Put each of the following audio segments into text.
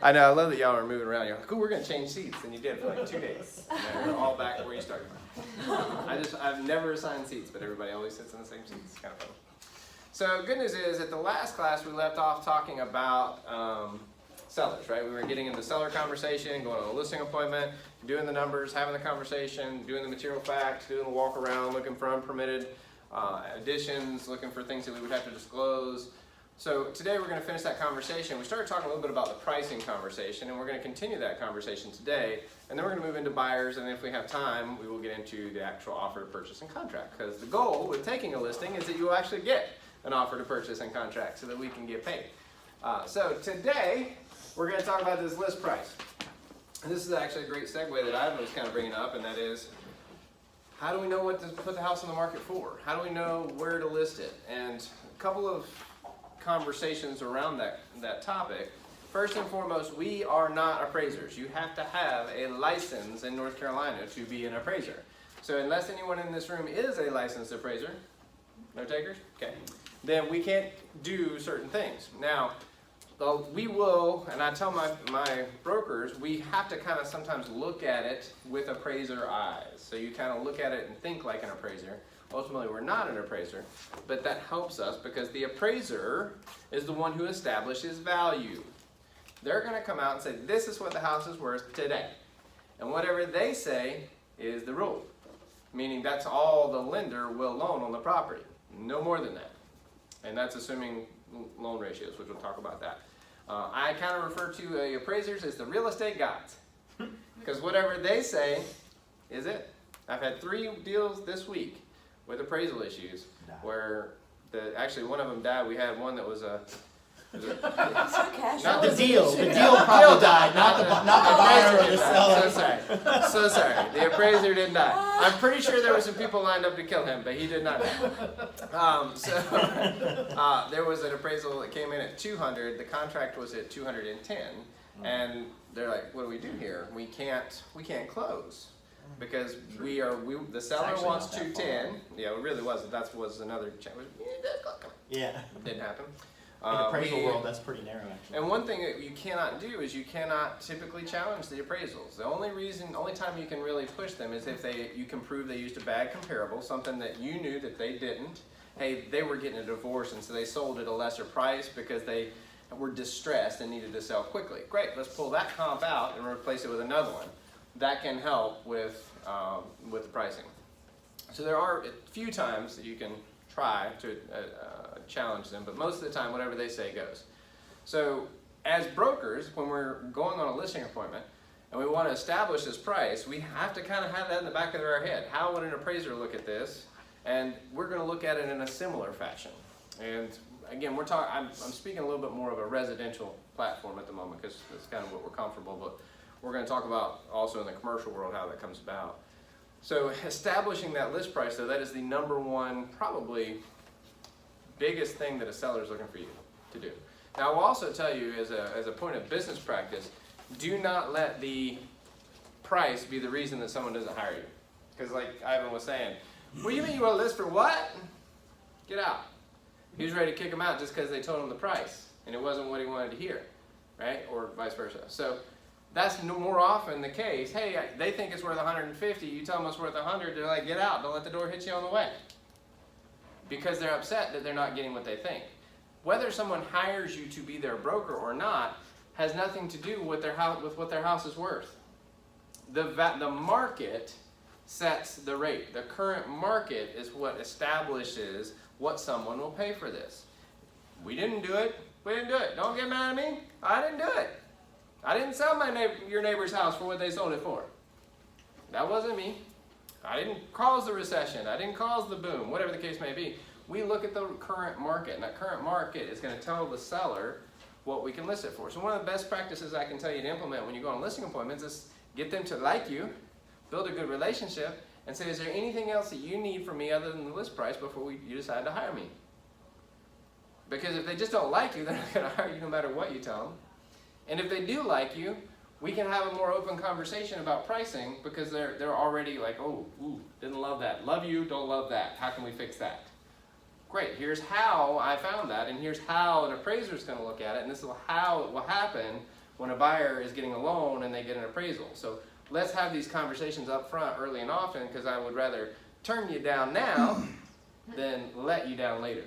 I know, I love that y'all are moving around. You're like, cool, we're going to change seats. And you did for like 2 days. And you're all back where you started. I've never assigned seats, but everybody always sits in the same seats. It's kind of fun. So good news is, at the last class, we left off talking about sellers, right? We were getting into seller conversation, going on a listing appointment, doing the numbers, having the conversation, doing the material facts, doing the walk around, looking for unpermitted additions, looking for things that we would have to disclose. So today we're going to finish that conversation. We started talking a little bit about the pricing conversation, and we're going to continue that conversation today. And then we're going to move into buyers, and if we have time, we will get into the actual offer to purchase and contract. Because the goal with taking a listing is that you will actually get an offer to purchase and contract so that we can get paid. So today we're going to talk about this list price. And this is actually a great segue that I was kind of bringing up, and that is, how do we know what to put the house on the market for? How do we know where to list it? And a couple of conversations around that topic. First and foremost, we are not appraisers. You have to have a license in North Carolina to be an appraiser. So unless anyone in this room is a licensed appraiser, no takers? Okay. Then we can't do certain things. Now, we will, and I tell my brokers, we have to kind of sometimes look at it with appraiser eyes. So you kind of look at it and think like an appraiser. Ultimately, we're not an appraiser, but that helps us because the appraiser is the one who establishes value. They're going to come out and say, this is what the house is worth today. And whatever they say is the rule, meaning that's all the lender will loan on the property, no more than that. And that's assuming loan ratios, which we'll talk about that. I kind of refer to appraisers as the real estate gods, because whatever they say is it. I've had 3 deals this week with appraisal issues where actually one of them died. We had one that was a not the deal. The deal probably died, not the buyer or the seller. So sorry. The appraiser didn't die. I'm pretty sure there were some people lined up to kill him, but he did not die. There was an appraisal that came in at 200. The contract was at 210, and they're like, "What do we do here? We can't close." Because the seller wants 210. Yeah, it really wasn't. That was another challenge. Yeah. It didn't happen. In the appraisal world, that's pretty narrow, actually. And one thing that you cannot do is you cannot typically challenge the appraisals. The only time you can really push them is if you can prove they used a bad comparable, something that you knew that they didn't. Hey, they were getting a divorce, and so they sold at a lesser price because they were distressed and needed to sell quickly. Great, let's pull that comp out and replace it with another one. That can help with the pricing. So there are a few times that you can try to challenge them, but most of the time, whatever they say goes. So as brokers, when we're going on a listing appointment and we want to establish this price, we have to kind of have that in the back of our head. How would an appraiser look at this? And we're going to look at it in a similar fashion. And again, I'm speaking a little bit more of a residential platform at the moment because that's kind of what we're comfortable, but we're going to talk about also in the commercial world how that comes about. So establishing that list price, though, that is the number one, probably biggest thing that a seller is looking for you to do. Now, I will also tell you as a point of business practice, do not let the price be the reason that someone doesn't hire you. Because like Ivan was saying, what do you mean you want to list for what? Get out. He was ready to kick him out just because they told him the price, and it wasn't what he wanted to hear, right? Or vice versa. So that's more often the case. Hey, they think it's worth 150. You tell them it's worth 100. They're like, get out. Don't let the door hit you on the way. Because they're upset that they're not getting what they think. Whether someone hires you to be their broker or not has nothing to do with what their house is worth. The market sets the rate. The current market is what establishes what someone will pay for this. We didn't do it. We didn't do it. Don't get mad at me. I didn't do it. I didn't sell your neighbor's house for what they sold it for. That wasn't me. I didn't cause the recession. I didn't cause the boom, whatever the case may be. We look at the current market, and that current market is going to tell the seller what we can list it for. So one of the best practices I can tell you to implement when you go on listing appointments is get them to like you, build a good relationship, and say, is there anything else that you need from me other than the list price before you decide to hire me? Because if they just don't like you, they're not going to hire you no matter what you tell them. And if they do like you, we can have a more open conversation about pricing because they're already like, oh, ooh, didn't love that. Love you, don't love that. How can we fix that? Great, here's how I found that, and here's how an appraiser is going to look at it, and this is how it will happen when a buyer is getting a loan and they get an appraisal. So let's have these conversations up front early and often, because I would rather turn you down now than let you down later.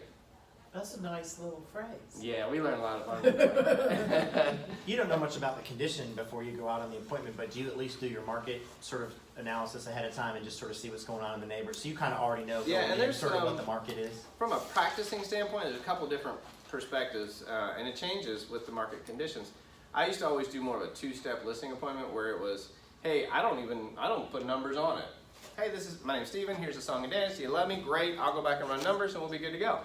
That's a nice little phrase. Yeah, we learn a lot of fun. You don't know much about the condition before you go out on the appointment, but do you at least do your market sort of analysis ahead of time and just sort of see what's going on in the neighborhood? So you kind of already know Yeah, going and in there's, sort of what the market is? From a practicing standpoint, there's a couple different perspectives, and it changes with the market conditions. I used to always do more of a two-step listing appointment where it was, hey, I don't put numbers on it. Hey, my name's Steven, here's a song and dance, do you love me? Great, I'll go back and run numbers and we'll be good to go.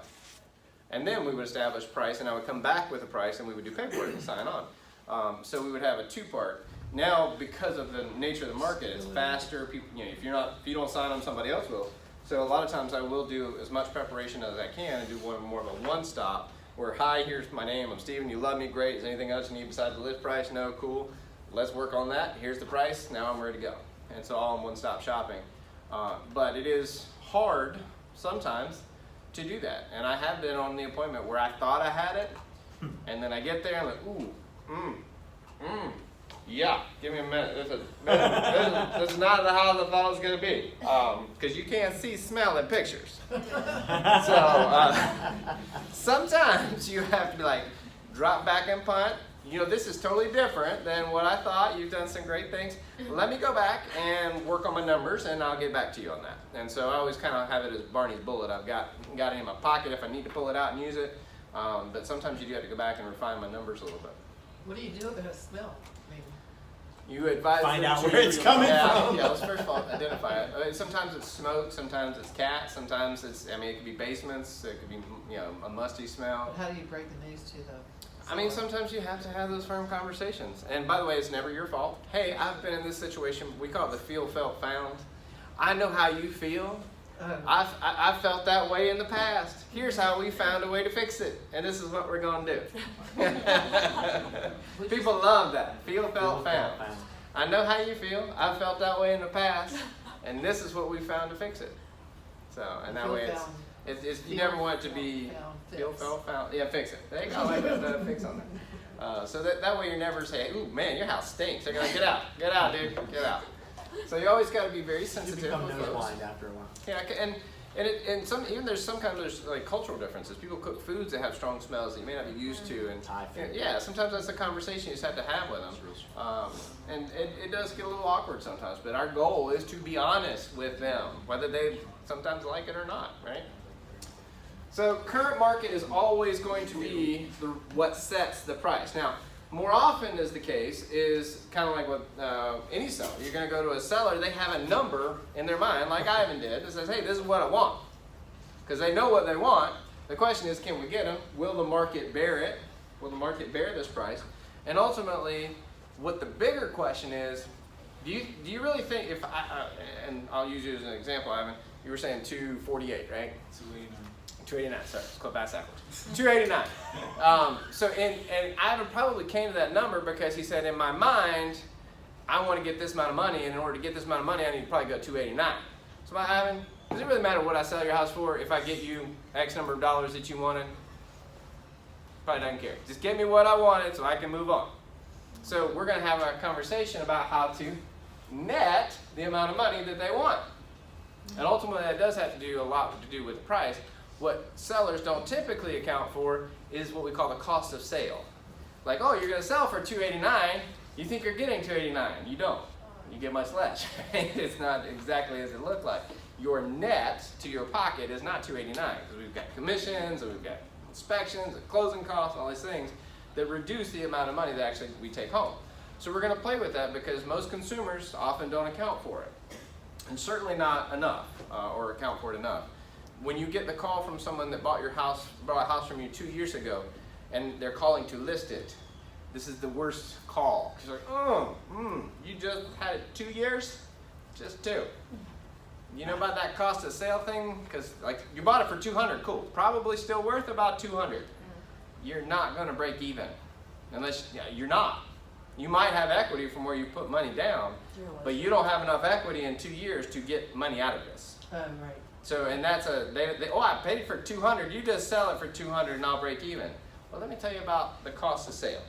And then we would establish price, and I would come back with a price, and we would do paperwork and sign on. So we would have a two-part. Now, because of the nature of the market, it's faster. People, if you don't sign on, somebody else will. So a lot of times, I will do as much preparation as I can and do more of a one-stop. Where, hi, here's my name. I'm Steven. You love me, great. Is there anything else you need besides the list price? No, cool. Let's work on that. Here's the price. Now I'm ready to go. And so all in one-stop shopping. But it is hard sometimes to do that. And I have been on the appointment where I thought I had it, and then I get there and I'm like, yeah, give me a minute. This is not how I thought it was going to be. Because you can't see, smell in pictures. So sometimes you have to be like, drop back and punt. This is totally different than what I thought. You've done some great things. Let me go back and work on my numbers, and I'll get back to you on that. And so I always kind of have it as Barney's bullet. I've got it in my pocket if I need to pull it out and use it. But sometimes you do have to go back and refine my numbers a little bit. What do you do with a smell? You advise Find them out to- where it's coming from. Yeah, let's first of all identify it. Sometimes it's smoke, sometimes it's cat, sometimes it could be basements, it could be a musty smell. How do you break the news to the Sometimes you have to have those firm conversations. And by the way, it's never your fault. Hey, I've been in this situation. We call it the feel, felt, found. I know how you feel. I've felt that way in the past. Here's how we found a way to fix it. And this is what we're going to do. People love that. Feel, felt, found. I know how you feel. I've felt that way in the past. And this is what we found to fix it. So, and that way it's you never want it to be feel, felt, found. Yeah, fix it. There you go. I like that fix on that. So that way you're never saying, ooh, man, your house stinks. They're going to get out, dude, get out. So you always got to be very You sensitive. become with nose those. blind after a while. Yeah, and there's some kind of like cultural differences. People cook foods that have strong smells that you may not be used to, and Thai food. yeah, sometimes that's a conversation you just have to have with them. And it does get a little awkward sometimes, but our goal is to be honest with them, whether they sometimes like it or not, right? So current market is always going to be what sets the price. Now, more often is the case is kind of like with any seller. You're going to go to a seller, they have a number in their mind, like Ivan did, that says, hey, this is what I want. Because they know what they want. The question is, can we get them? Will the market bear it? Will the market bear this price? And ultimately, what the bigger question is, do you really think, and I'll use you as an example, Ivan, you were saying 248, right? 289, sorry, it's called back backwards. 289. And Ivan probably came to that number because he said, in my mind, I want to get this amount of money, and in order to get this amount of money, I need to probably go 289. So Ivan, does it really matter what I sell your house for if I get you X number of dollars that you wanted? Probably doesn't care. Just get me what I wanted so I can move on. So we're going to have a conversation about how to net the amount of money that they want. And ultimately, that does have to do a lot to do with the price. What sellers don't typically account for is what we call the cost of sale. Like, oh, you're going to sell for $289. You think you're getting $289. You don't. You get much less. It's not exactly as it looked like. Your net to your pocket is not $289 because we've got commissions and we've got inspections and closing costs and all these things that reduce the amount of money that actually we take home. So we're going to play with that because most consumers often don't account for it. And certainly not enough or account for it enough. When you get the call from someone that bought a house from you 2 years ago, and they're calling to list it, this is the worst call. She's like, you just had it 2 years? Just 2. You know about that cost of sale thing? Because like you bought it for $200, cool. Probably still worth about $200. You're not going to break even, unless you're not. You might have equity from where you put money down, but you don't have enough equity in 2 years to get money out of this. Right. So, and that's I paid for $200. You just sell it for $200 and I'll break even. Well, let me tell you about the cost of sale.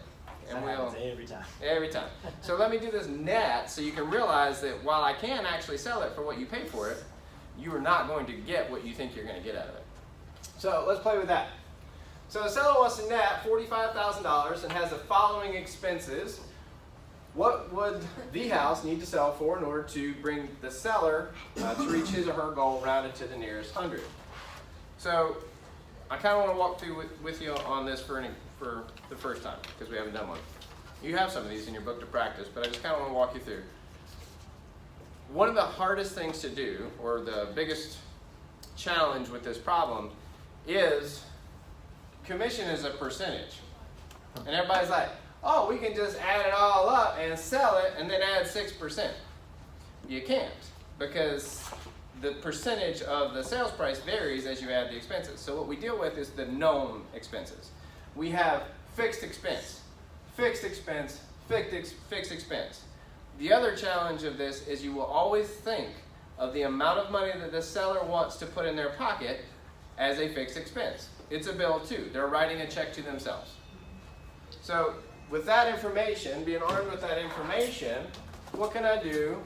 and That we'll, happens every time. every time. So let me do this net so you can realize that while I can actually sell it for what you pay for it, you are not going to get what you think you're going to get out of it. So let's play with that. So the seller wants to net $45,000 and has the following expenses. What would the house need to sell for in order to bring the seller to reach his or her goal rounded to the nearest 100? So I kind of want to walk through with you on this for the first time because we haven't done one. You have some of these in your book to practice, but I just kind of want to walk you through. One of the hardest things to do, or the biggest challenge with this problem, is commission is a percentage. And everybody's like, oh, we can just add it all up and sell it and then add 6%. You can't, because the percentage of the sales price varies as you add the expenses. So what we deal with is the known expenses. We have fixed expense, fixed expense, fixed expense. The other challenge of this is you will always think of the amount of money that the seller wants to put in their pocket as a fixed expense. It's a bill too. They're writing a check to themselves. So with that information, being armed with that information, what can I do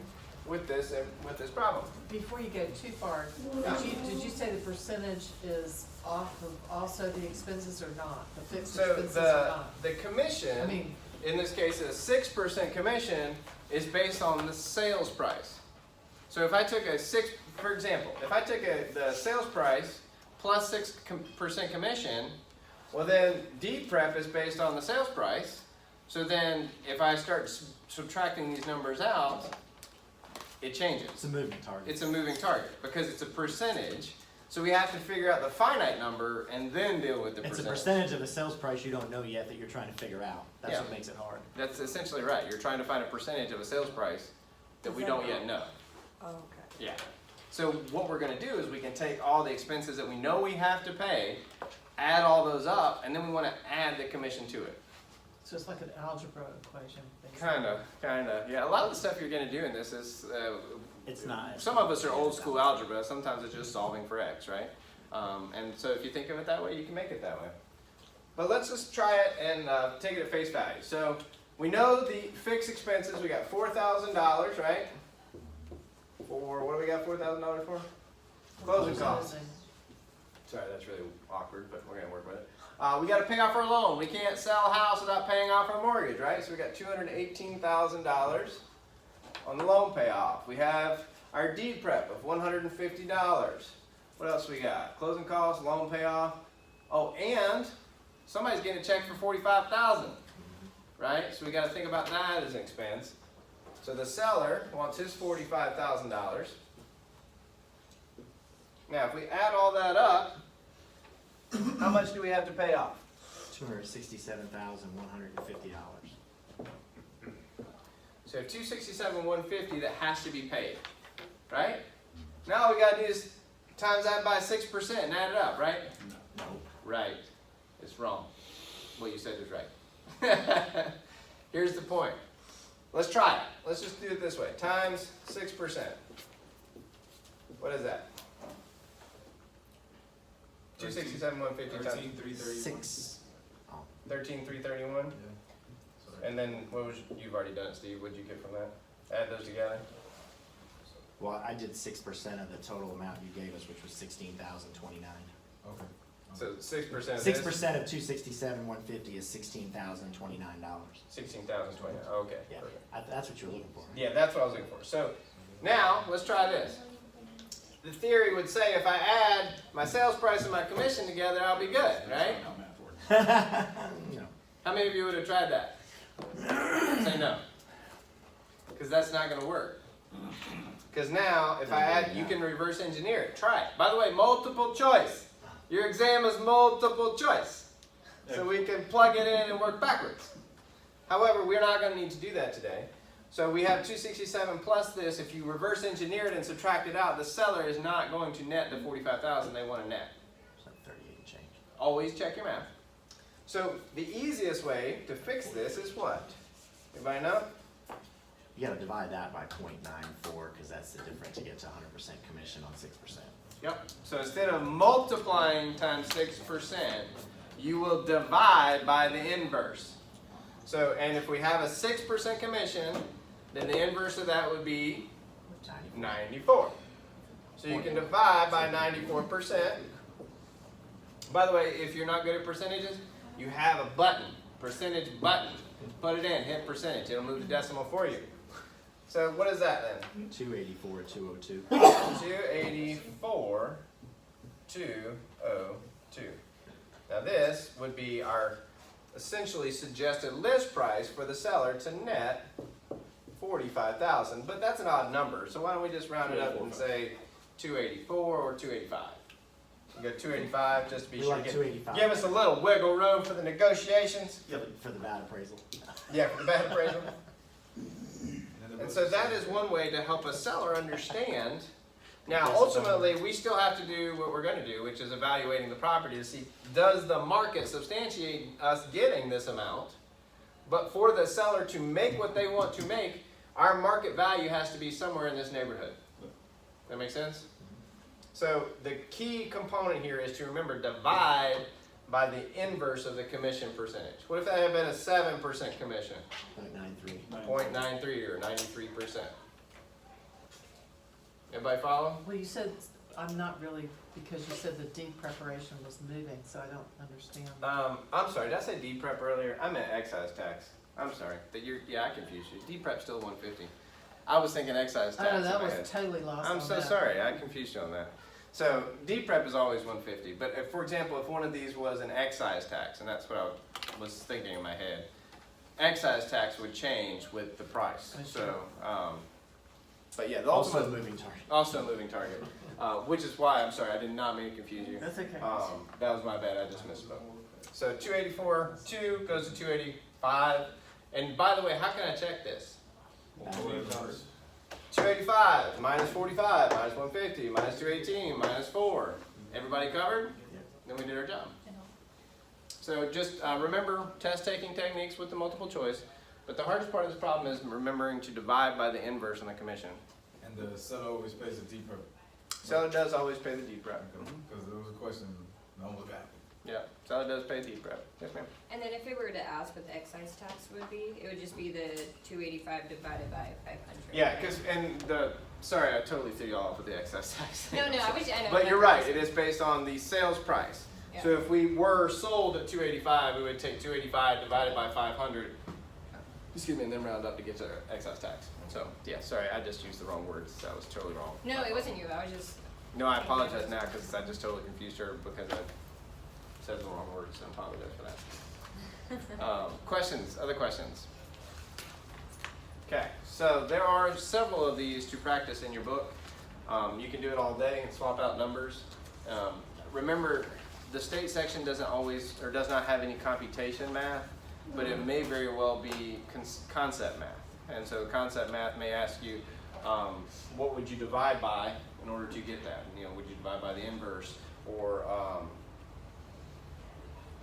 with this problem? Before you go too far, did you say the percentage is off of also the expenses or not? The fixed So expenses or not? the commission, I mean, in this case, a 6% commission is based on the sales price. So if I took for example, if I took the sales price plus 6% commission, well then deed prep is based on the sales price. So then if I start subtracting these numbers out, it changes. It's a moving target. It's a moving target because it's a percentage. So we have to figure out the finite number and then deal with the It's percentage. a percentage of the sales price you don't know yet that you're trying to figure out. That's Yeah. what makes it hard. That's essentially right. You're trying to find a percentage of a sales price that we don't yet know. oh, okay. Yeah. So what we're going to do is we can take all the expenses that we know we have to pay, add all those up, and then we want to add the commission to it. So it's like an algebra equation. basically. Kind of. Yeah, a lot of the stuff you're going to do in this is, It's not. some of us are old school algebra. Sometimes it's just solving for x, right? And so if you think of it that way, you can make it that way. But let's just try it and take it at face value. So we know the fixed expenses. We got $4,000, right? For, what do we got $4,000 for? Closing costs. Closing. Sorry, that's really awkward, but we're going to work with it. We got to pay off our loan. We can't sell a house without paying off our mortgage, right? So we got $218,000 on the loan payoff. We have our deed prep of $150. What else we got? Closing costs, loan payoff. Oh, and somebody's getting a check for $45,000, right? So we got to think about that as an expense. So the seller wants his $45,000. Now, if we add all that up, how much do we have to pay off? $267,150. So $267,150 that has to be paid, right? Now all we gotta do is times that by 6% and add it up, right? No. Right. It's wrong. What you said is right. Here's the point. Let's try it. Let's just do it this way. Times 6%. What is that? 267,150 times 6. 13,331. And then what was you've already done it, Steve? What'd you get from that? Add those together. Well, I did 6% of the total amount you gave us, which was $16,029. Okay. So 6%. 6% of 267,150 is $16,029. 16,020. Okay. Yeah, Perfect. that's what you're looking for. Yeah, that's what I was looking for. So now let's try this. The theory would say if I add my sales price and my commission together, I'll be good, right? You know, How many of you would have tried that? Say no. Because that's not going to work. Because now, if I add, you can reverse engineer it. Try it. By the way, multiple choice. Your exam is multiple choice. So we can plug it in and work backwards. However, we're not going to need to do that today. So we have 267 plus this. If you reverse engineer it and subtract it out, the seller is not going to net the 45,000 they want to net. it's like 38 and change. Always check your math. So the easiest way to fix this is what? Everybody know? You gotta divide that by 0.94 because that's the difference to get to 100% commission on 6%. Yep. So instead of multiplying times 6%, you will divide by the inverse. So, and if we have a 6% commission, then the inverse of that would be 94. So you can divide by 94%. By the way, if you're not good at percentages, you have a button, percentage button. Put it in, hit percentage. It'll move the decimal for you. So what is that then? 284, 202. 284, 202. Now this would be our essentially suggested list price for the seller to net 45,000, but that's an odd number. So why don't we just round it up and say 284 or 285? You go 285 just to be We sure. like 285. Give us a little wiggle room for the negotiations. For the bad appraisal. Yeah, for the bad appraisal. And so that is one way to help a seller understand. Now, ultimately, we still have to do what we're going to do, which is evaluating the property to see, does the market substantiate us getting this amount? But for the seller to make what they want to make, our market value has to be somewhere in this neighborhood. That make sense? So the key component here is to remember, divide by the inverse of the commission percentage. What if that had been a 7% commission? 0.93. 0.93 or 93%. Everybody follow? Well, you said, I'm not really, because you said the deed preparation was moving, so I don't understand. I'm sorry, did I say D-prep earlier? I meant excise tax. I'm sorry. Yeah, I confused you. D-prep's still 150. I was thinking excise tax Oh, in that my was head. totally lost I'm on so that. sorry, I confused you on that. So D-prep is always 150, but if, for example, if one of these was an excise tax, and that's what I was thinking in my head, excise tax would change with the price. Oh, So, sure. but yeah, the Also ultimate, moving target. also a moving target, which is why, I'm sorry, I did not mean to confuse you. That's okay. That was my bad, I just misspoke. So 284, 2 goes to 285, and by the way, how can I check this? 285 minus 45 minus 150 minus 218 minus 4. Everybody covered? Then we did our job. So just remember test taking techniques with the multiple choice. But the hardest part of this problem is remembering to divide by the inverse on the commission. And the seller always pays the D-prep. Seller does always pay the D-prep. Because there was a question, no one was asking. Yeah, seller does pay D-prep. Yes, ma'am. And then if we were to ask what the excise tax would be, it would just be the 285 divided by 500. Yeah, because, sorry, I totally threw you off with the excess tax. No, I know. But you're right, it is based on the sales price. Yeah. So if we were sold at 285, we would take 285 divided by 500, excuse me, and then round up to get to excise tax. So, yeah, sorry, I just used the wrong words. That was totally wrong. No, it wasn't you. I was just. No, I apologize now because I just totally confused her because I said the wrong words. I apologize for that. Questions? Other questions? Okay, so there are several of these to practice in your book. You can do it all day and swap out numbers. Remember, the state section doesn't always, or does not have any computation math, but it may very well be concept math. And so concept math may ask you, what would you divide by in order to get that? You know, would you divide by the inverse? Or,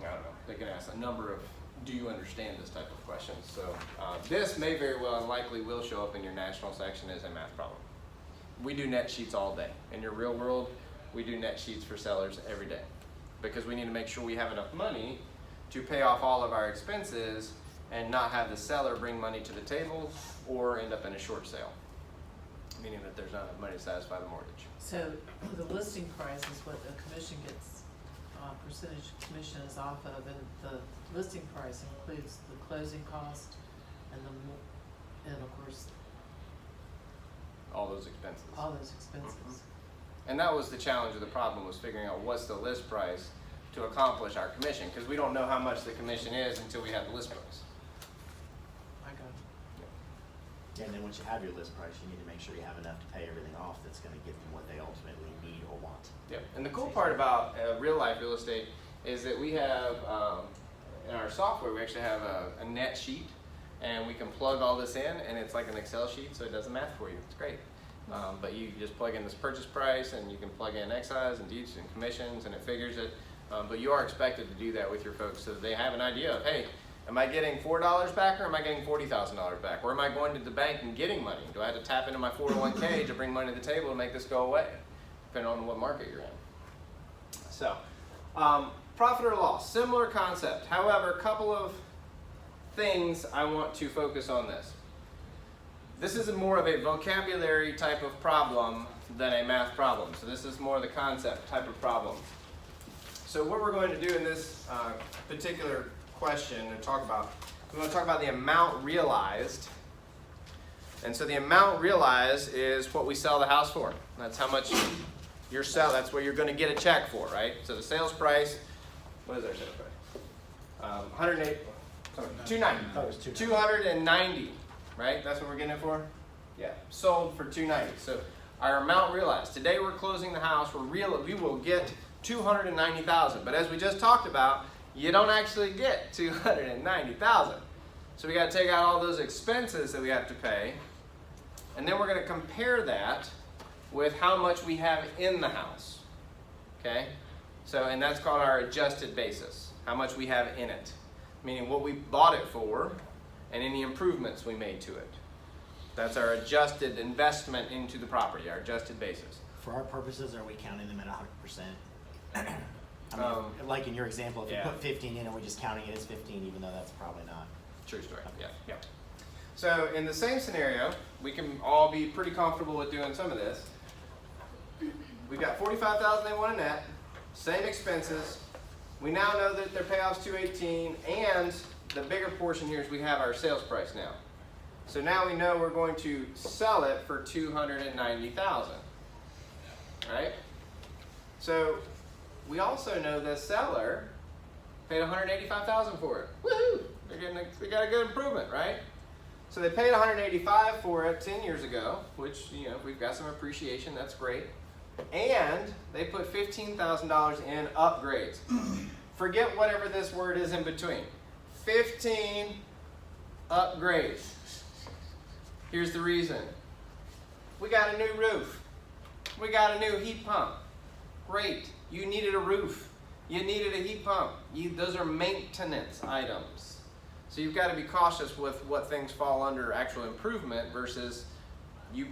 I don't know, they can ask a number of, do you understand this type of question? So this may very well and likely will show up in your national section as a math problem. We do net sheets all day. In your real world, we do net sheets for sellers every day because we need to make sure we have enough money to pay off all of our expenses and not have the seller bring money to the table or end up in a short sale, meaning that there's not enough money to satisfy the mortgage. So the listing price is what the commission gets, percentage commission is off of, and the listing price includes the closing cost and of course, All those expenses. all those expenses. And that was the challenge of the problem, was figuring out what's the list price to accomplish our commission, because we don't know how much the commission is until we have the list price. I got it. Yeah, and then once you have your list price, you need to make sure you have enough to pay everything off that's gonna give them what they ultimately need or want. Yep. And the cool part about real life real estate is that we have, in our software, we actually have a net sheet, and we can plug all this in, and it's like an Excel sheet, so it does the math for you. It's great. But you just plug in this purchase price, and you can plug in excise and deeds and commissions, and it figures it. But you are expected to do that with your folks so that they have an idea of, hey, am I getting $4 back or am I getting $40,000 back? Or am I going to the bank and getting money? Do I have to tap into my 401k to bring money to the table and make this go away? Depending on what market you're in. So, profit or loss, similar concept. However, a couple of things I want to focus on this. This is more of a vocabulary type of problem than a math problem. So this is more the concept type of problem. So what we're going to do in this particular question and talk about, we're going to talk about the amount realized. And so the amount realized is what we sell the house for. That's how much you're selling. That's what you're going to get a check for, right? So the sales price, what is our sales price? 108, sorry, 290. I thought it was 290. 290, right? That's what we're getting it for? Yeah, sold for 290. So our amount realized. Today we're closing the house. We will get 290,000. But as we just talked about, you don't actually get 290,000. So we got to take out all those expenses that we have to pay, and then we're going to compare that with how much we have in the house. Okay? So, and that's called our adjusted basis. How much we have in it. Meaning what we bought it for and any improvements we made to it. That's our adjusted investment into the property, our adjusted basis. For our purposes, are we counting them at 100%? I mean, like in your example, if yeah. you put 15 in, are we just counting it as 15, even though that's probably not? True story. Yeah, yeah. So in the same scenario, we can all be pretty comfortable with doing some of this. We've got 45,000 they want in net, same expenses. We now know that their payoff's 218, and the bigger portion here is we have our sales price now. So now we know we're going to sell it for 290,000. Right? So we also know the seller paid 185,000 for it. Woohoo! They got a good improvement, right? So they paid 185 for it 10 years ago, which, you know, we've got some appreciation, that's great. And they put $15,000 in upgrades. Forget whatever this word is in between. 15 upgrades. Here's the reason. We got a new roof. We got a new heat pump. Great. You needed a roof. You needed a heat pump. Those are maintenance items. So you've got to be cautious with what things fall under actual improvement versus you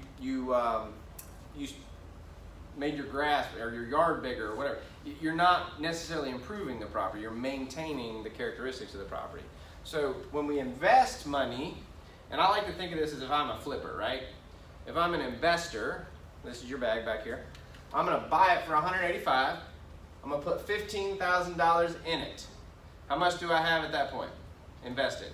made your grass or your yard bigger or whatever. You're not necessarily improving the property. You're maintaining the characteristics of the property. So when we invest money, and I like to think of this as if I'm a flipper, right? If I'm an investor, this is your bag back here. I'm going to buy it for $185. I'm going to put $15,000 in it. How much do I have at that point invested?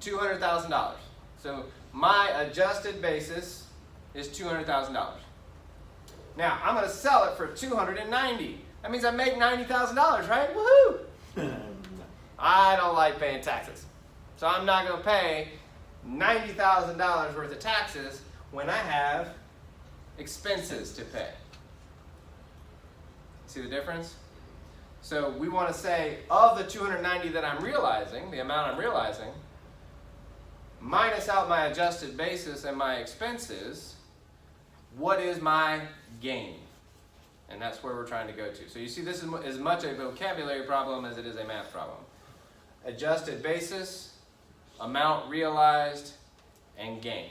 $200,000. So my adjusted basis is $200,000. Now I'm going to sell it for $290,000. That means I make $90,000, right? Woohoo! I don't like paying taxes, so I'm not going to pay $90,000 worth of taxes when I have expenses to pay. See the difference? So we want to say of the 290 that I'm realizing, the amount I'm realizing, minus out my adjusted basis and my expenses, what is my gain? And that's where we're trying to go to. So you see, this is as much a vocabulary problem as it is a math problem. Adjusted basis, amount realized, and gain.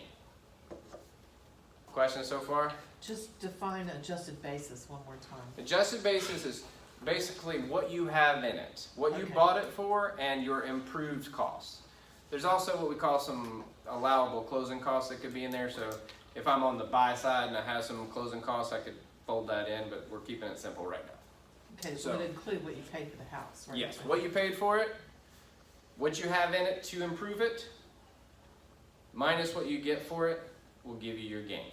Questions so far? Just define adjusted basis one more time. Adjusted basis is basically what you have in it, what you Okay. bought it for, and your improved costs. There's also what we call some allowable closing costs that could be in there. So if I'm on the buy side and I have some closing costs, I could fold that in, but we're keeping it simple right now. Okay, so it would include what you paid for the house, right? Yes, what you paid for it, what you have in it to improve it, minus what you get for it, will give you your gain.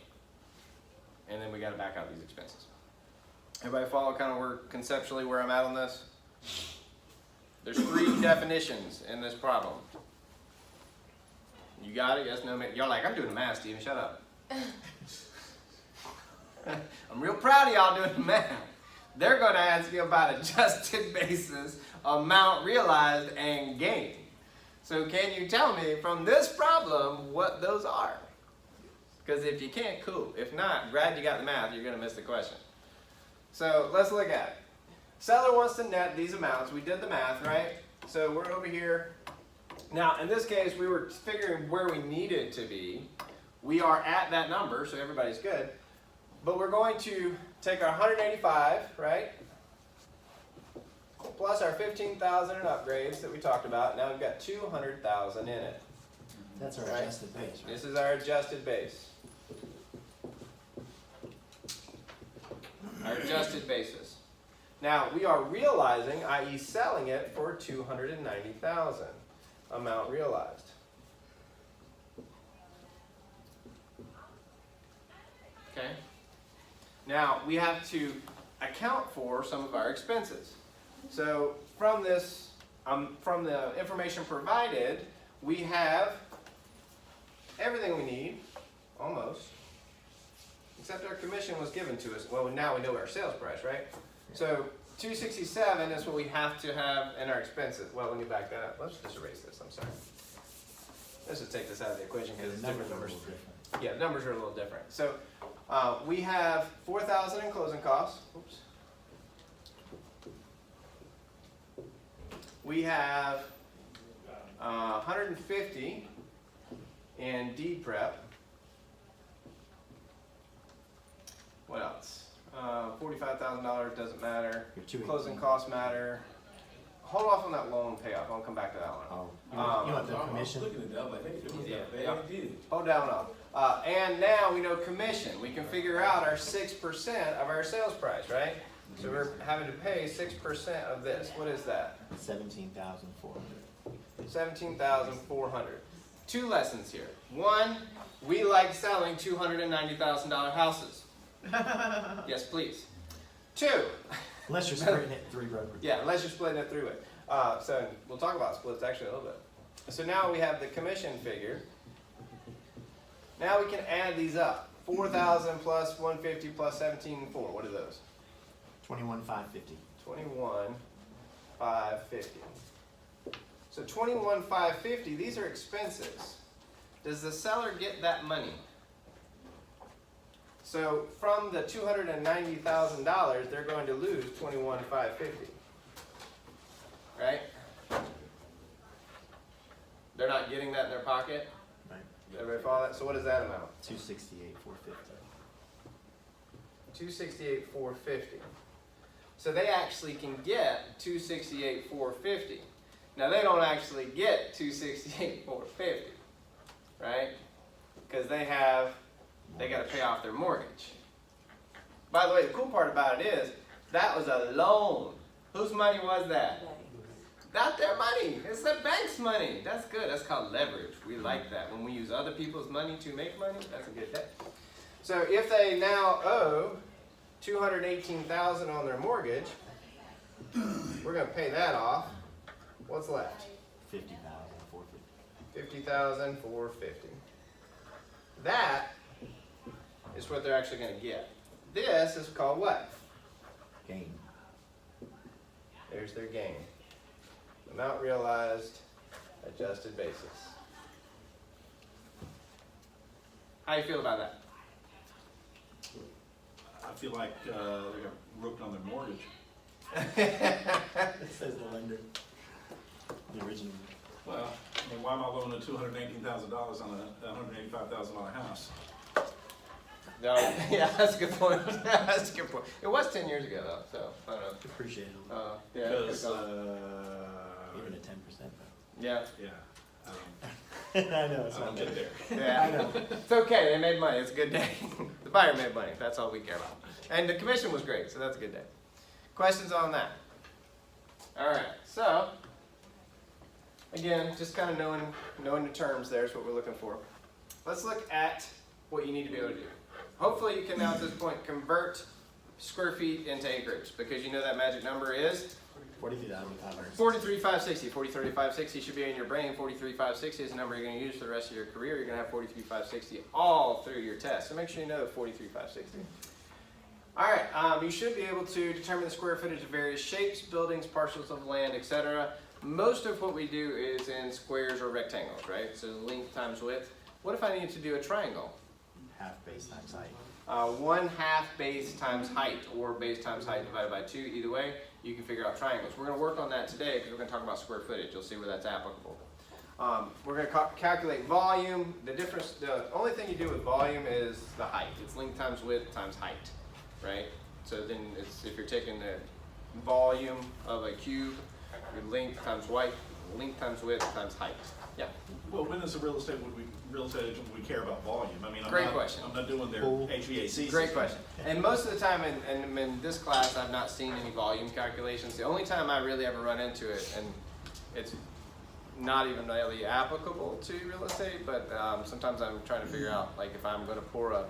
And then we got to back out these expenses. Everybody follow kind of conceptually where I'm at on this? There's 3 definitions in this problem. You got it? Yes, no, y'all like, I'm doing the math, Steven, shut up. I'm real proud of y'all doing the math. They're going to ask you about adjusted basis, amount realized, and gain. So can you tell me from this problem what those are? Because if you can't, cool. If not, glad you got the math, you're going to miss the question. So let's look at it. Seller wants to net these amounts. We did the math, right? So we're over here. Now, in this case, we were figuring where we needed to be. We are at that number, so everybody's good. But we're going to take our 185, right? plus our 15,000 in upgrades that we talked about. Now we've got 200,000 in it. That's our Right. adjusted base, right? This is our adjusted base. Our adjusted basis. Now we are realizing, i.e. selling it for 290,000 amount realized. Okay. Now we have to account for some of our expenses. So from this, from the information provided, we have everything we need, almost, except our commission was given to us. Well, now we know our sales price, right? So 267 is what we have to have in our expenses. Well, let me back that up. Let's just erase this. I'm sorry. Let's just take this out of the equation because it's different numbers. Yeah, the numbers are a little different. So we have 4,000 in closing costs. Oops. We have 150 in deed prep. What else? $45,000 doesn't matter. Your 218. Closing costs matter. Hold off on that loan payoff. I'll come back to that one. Oh, you want the commission? Looking at that, I'm like, they did Yeah, that, yeah. they did it. Hold down off. And now we know commission. We can figure out our 6% of our sales price, right? So we're having to pay 6% of this. What is that? 17,400. 17,400. Two lessons here. One, we like selling $290,000 houses. Yes, please. Two, Unless you're splitting it 3 brokers. yeah, unless you're splitting it through it. So we'll talk about splits actually a little bit. So now we have the commission figure. Now we can add these up. 4,000 plus 150 plus 17,400. What are those? 21,550. 21,550. So 21,550, these are expenses. Does the seller get that money? So from the $290,000, they're going to lose 21,550. Right? They're not getting that in their pocket? Right. Everybody follow that? So what does that amount? 268,450. 268,450. So they actually can get 268,450. Now they don't actually get 268,450, right? Because they got to pay off their mortgage. By the way, the cool part about it is that was a loan. Whose money was that? Not their money. It's the bank's money. That's good. That's called leverage. We like that. When we use other people's money to make money, that's a good thing. So if they now owe $218,000 on their mortgage, we're going to pay that off. What's left? 50,450. $50,450. That is what they're actually going to get. This is called what? Gain. There's their gain. Amount realized, adjusted basis. How you feel about that? I feel like they got roped on their mortgage. It says the lender. The original. Well, I mean, why am I loaning $218,000 on a $185,000 house? No, yeah, that's a good point. That's a good point. It was 10 years ago though, so I don't know. Appreciate it. Yeah, Because, Even at 10% though. yeah, yeah, I know, it's I not don't get good. there. yeah. I know. It's okay. They made money. It's a good day. The buyer made money. That's all we care about. And the commission was great, so that's a good day. Questions on that? All right. So again, just kind of knowing the terms there is what we're looking for. Let's look at what you need to be able to do. Hopefully, you can now at this point convert square feet into acreage because you know that magic number is 42,500. 43,560. 43,560 should be in your brain. 43,560 is the number you're going to use for the rest of your career. You're going to have 43,560 all through your test. So make sure you know 43,560. All right, you should be able to determine the square footage of various shapes, buildings, parcels of land, etc. Most of what we do is in squares or rectangles, right? So length times width. What if I needed to do a triangle? Half base times height. 1/2 base times height, or base times height divided by 2. Either way, you can figure out triangles. We're going to work on that today because we're going to talk about square footage. You'll see where that's applicable. We're going to calculate volume. The only thing you do with volume is the height. It's length times width times height, right? So then if you're taking the volume of a cube, your length times length times width times height. Yeah, Well, when is a real estate agent, would we care about volume? I mean, Great question. I'm not doing their Pool. HVAC system. great question. And most of the time in this class, I've not seen any volume calculations. The only time I really ever run into it, and it's not even really applicable to real estate, but sometimes I'm trying to figure out, like, if I'm gonna pour a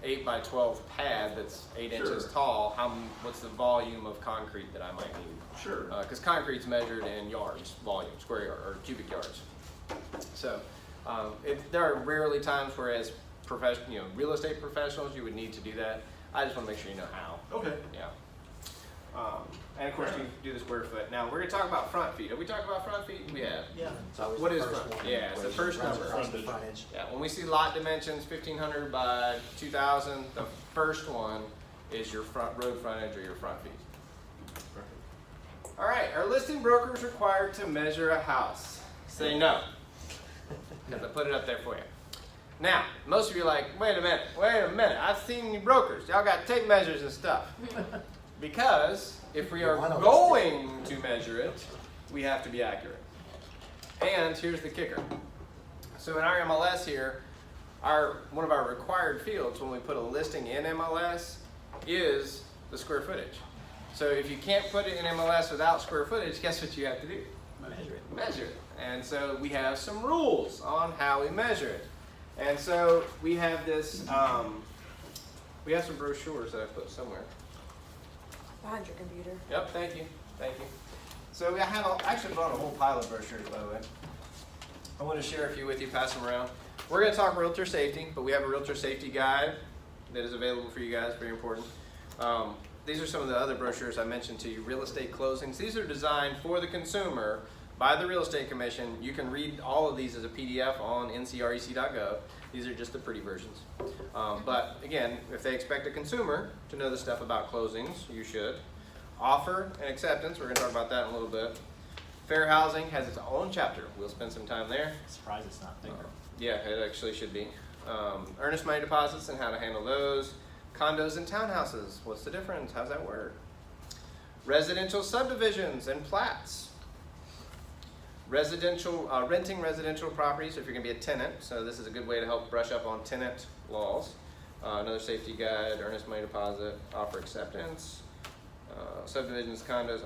8 by 12 pad that's 8 inches Sure. tall, what's the volume of concrete that I might need? Sure. Because concrete's measured in yards, volume, square yard, or cubic yards. So there are rarely times where as real estate professionals, you would need to do that. I just want to make sure you know how. Okay. Yeah. And of course, you do the square foot. Now, we're going to talk about front feet. Have we talked about front feet? We have. Yeah. It's always What the is first front? one. Yeah, it's the first Runs number. across the frontage. Yeah, when we see lot dimensions, 1,500 by 2,000, the first one is your front road frontage or your front feet. All right, are listing brokers required to measure a house? Say no, because I put it up there for you. Now, most of you are like, wait a minute, I've seen you brokers. Y'all got tape measures and stuff. Because if we are Why not going to measure it, we have to be accurate. And here's the kicker. So in our MLS here, one of our required fields when we put a listing in MLS is the square footage. So if you can't put it in MLS without square footage, guess what you have to do? Measure it. Measure it. And so we have some rules on how we measure it. And so we have this, we have some brochures that I put somewhere. Behind your computer. Yep, thank you. So I actually brought a whole pile of brochures, by the way. I want to share a few with you, pass them around. We're going to talk realtor safety, but we have a realtor safety guide that is available for you guys, very important. These are some of the other brochures I mentioned to you, real estate closings. These are designed for the consumer by the Real Estate Commission. You can read all of these as a PDF on ncrec.gov. These are just the pretty versions. But again, if they expect a consumer to know the stuff about closings, you should. Offer and acceptance, we're going to talk about that in a little bit. Fair housing has its own chapter. We'll spend some time there. Surprised it's not bigger. Yeah, it actually should be. Earnest money deposits and how to handle those. Condos and townhouses, what's the difference? How's that work? Residential subdivisions and plats. Renting residential properties if you're going to be a tenant. So this is a good way to help brush up on tenant laws. Another safety guide, earnest money deposit, offer acceptance, subdivisions, condos.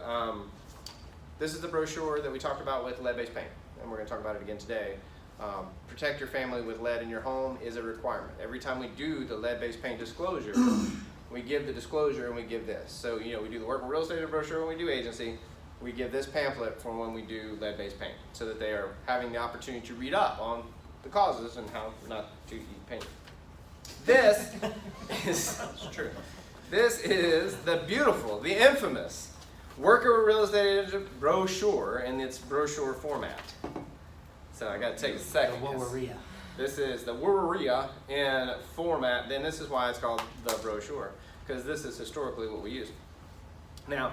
This is the brochure that we talked about with lead-based paint, and we're going to talk about it again today. Protect your family with lead in your home is a requirement. Every time we do the lead-based paint disclosure, we give the disclosure and we give this. So, we do the work with real estate brochure when we do agency. We give this pamphlet for when we do lead-based paint, so that they are having the opportunity to read up on the causes and how not to eat paint. This is true. This is the beautiful, the infamous Worker with Real Estate Agent brochure in its brochure format. So I got to take a second. The Wowaria. This is the Wowaria in format. Then this is why it's called the brochure, because this is historically what we use. Now,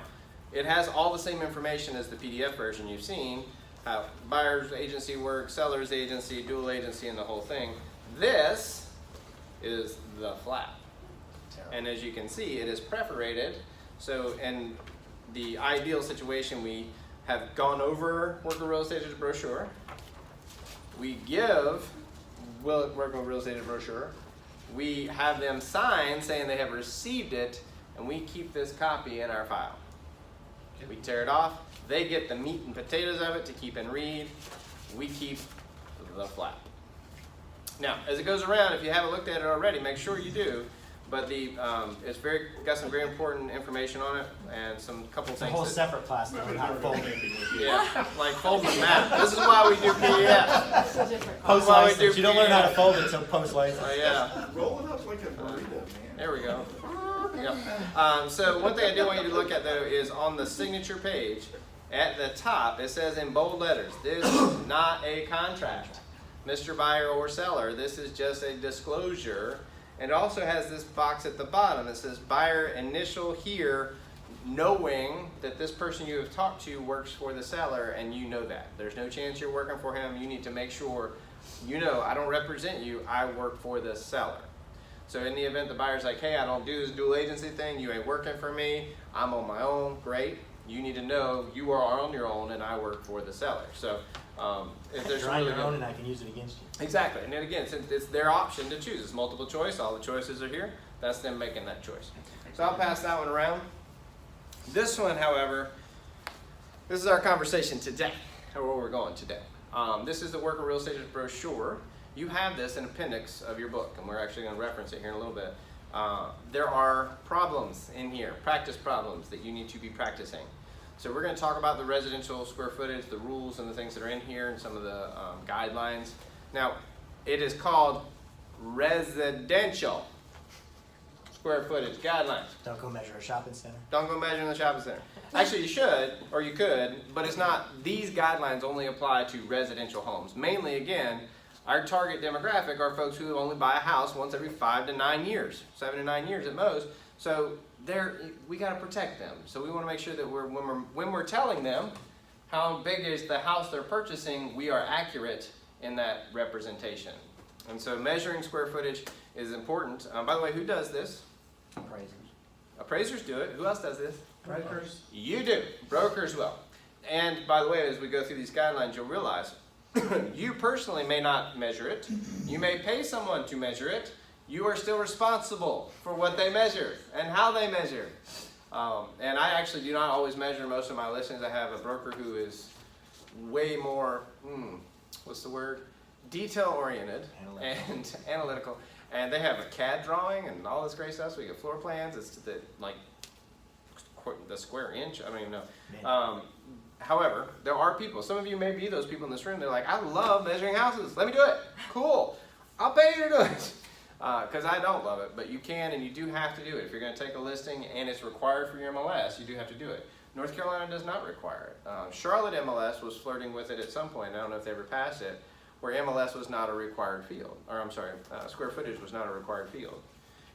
it has all the same information as the PDF version you've seen, how buyer's agency works, seller's agency, dual agency, and the whole thing. This is the flap. And as you can see, it is perforated. So in the ideal situation, we have gone over Worker Real Estate Agent brochure. We give Worker Real Estate Agent brochure. We have them sign saying they have received it, and we keep this copy in our file. We tear it off. They get the meat and potatoes of it to keep and read. We keep the flap. Now, as it goes around, if you haven't looked at it already, make sure you do. But it's got some very important information on it, and some couple It's a things. whole separate class on how to fold it. Yeah, like folding a map. This is why we do PDF. It's a different. Post Why we license. do You don't learn how to PDF. fold it until post license. Oh yeah. Roll it up like a burrito, man. There we go. Yep. So one thing I do want you to look at though is on the signature page, at the top, it says in bold letters, this is not a contract. Mr. Buyer or Seller, this is just a disclosure. And it also has this box at the bottom that says buyer initial here, knowing that this person you have talked to works for the seller and you know that. There's no chance you're working for him. You need to make sure, I don't represent you, I work for the seller. So in the event the buyer's like, hey, I don't do this dual agency thing, you ain't working for me, I'm on my own, great. You need to know you are on your own and I work for the seller. So if there's You're on really your good- own and I can use it against you. Exactly, and then again, since it's their option to choose, it's multiple choice, all the choices are here, that's them making that choice. So I'll pass that one around. This one, however, this is our conversation today, or where we're going today. This is the Worker Real Estate brochure. You have this in appendix of your book, and we're actually going to reference it here in a little bit. There are problems in here, practice problems that you need to be practicing. So we're going to talk about the residential square footage, the rules and the things that are in here, and some of the guidelines. Now, it is called residential square footage guidelines. Don't go measure a shopping center. Don't go measure in the shopping center. Actually, you should, or you could, but it's not. These guidelines only apply to residential homes. Mainly, again, our target demographic are folks who only buy a house once every 5 to 9 years, 7 to 9 years at most. So we got to protect them. So we want to make sure that when we're telling them how big is the house they're purchasing, we are accurate in that representation. And so measuring square footage is important. By the way, who does this? Appraisers. Appraisers do it. Who else does this? Brokers. You do. Brokers will. And by the way, as we go through these guidelines, you'll realize you personally may not measure it. You may pay someone to measure it. You are still responsible for what they measure and how they measure. And I actually do not always measure most of my listings. I have a broker who is way more, what's the word? Detail-oriented and analytical. And they have a CAD drawing and all this great stuff. So we get floor plans. It's the square inch. I don't even know. However, there are people. Some of you may be those people in this room. They're like, I love measuring houses. Let me do it. Cool. I'll pay you to do it. Because I don't love it, but you can and you do have to do it. If you're going to take a listing and it's required for your MLS, you do have to do it. North Carolina does not require it. Charlotte MLS was flirting with it at some point. I don't know if they ever passed it, where MLS was not a required field. Or I'm sorry, square footage was not a required field.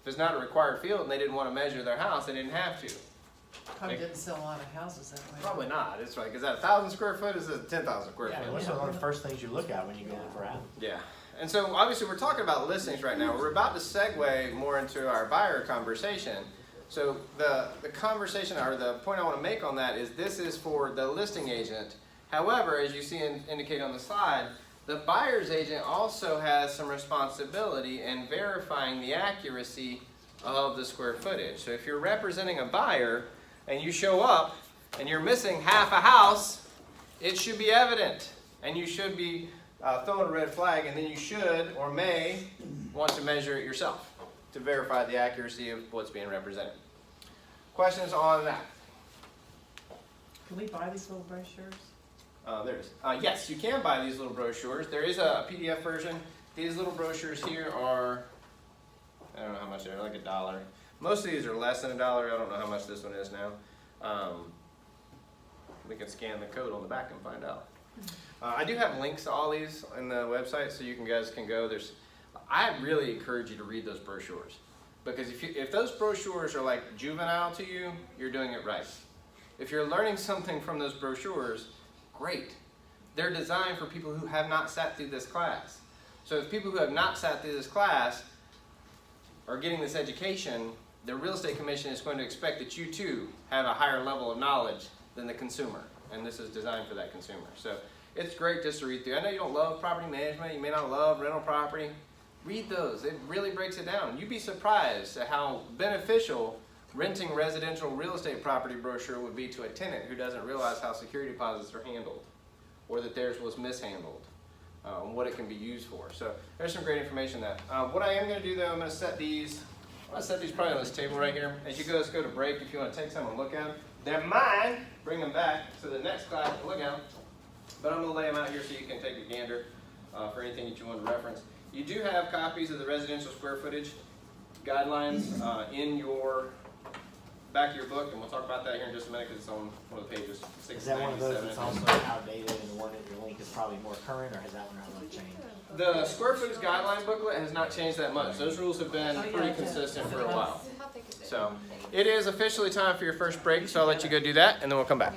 If it's not a required field and they didn't want to measure their house, they didn't have to. Probably didn't sell a lot of houses that way. Probably not. It's right. Is that 1,000 square foot? Is it 10,000 square Yeah, foot? what's one of the first things you look at when you go look for a house? Yeah. And so obviously we're talking about listings right now. We're about to segue more into our buyer conversation. So the conversation, or the point I want to make on that is this is for the listing agent. However, as you see indicated on the slide, the buyer's agent also has some responsibility in verifying the accuracy of the square footage. So if you're representing a buyer and you show up and you're missing half a house, it should be evident. And you should be throwing a red flag, and then you should or may want to measure it yourself to verify the accuracy of what's being represented. Questions on that? Can we buy these little brochures? There it is. Yes, you can buy these little brochures. There is a PDF version. These little brochures here are, I don't know how much they're, like $1. Most of these are less than $1. I don't know how much this one is now. We can scan the code on the back and find out. I do have links to all these in the website, so you guys can go. I really encourage you to read those brochures, because if those brochures are like juvenile to you, you're doing it right. If you're learning something from those brochures, great. They're designed for people who have not sat through this class. So if people who have not sat through this class are getting this education, the Real Estate Commission is going to expect that you too have a higher level of knowledge than the consumer, and this is designed for that consumer. So it's great just to read through. I know you don't love property management, you may not love rental property. Read those, it really breaks it down. You'd be surprised at how beneficial renting residential real estate property brochure would be to a tenant who doesn't realize how security deposits are handled, or that theirs was mishandled, and what it can be used for. So there's some great information in that. What I am going to do though, I'm going to set these probably on this table right here. As you guys go to break, if you want to take some and look at them, they're mine. Bring them back to the next class to look at them. But I'm going to lay them out here so you can take a gander for anything that you want to reference. You do have copies of the residential square footage guidelines in your back of your book, and we'll talk about that here in just a minute because it's on one of the pages. Is that one of those that's 697. also outdated and the one at your link is probably more current, or has that one really changed? The square footage guideline booklet has not changed that much. Those rules have been pretty consistent for a while. How thick is it? So it is officially time for your first break, so I'll let you go do that, and then we'll come back.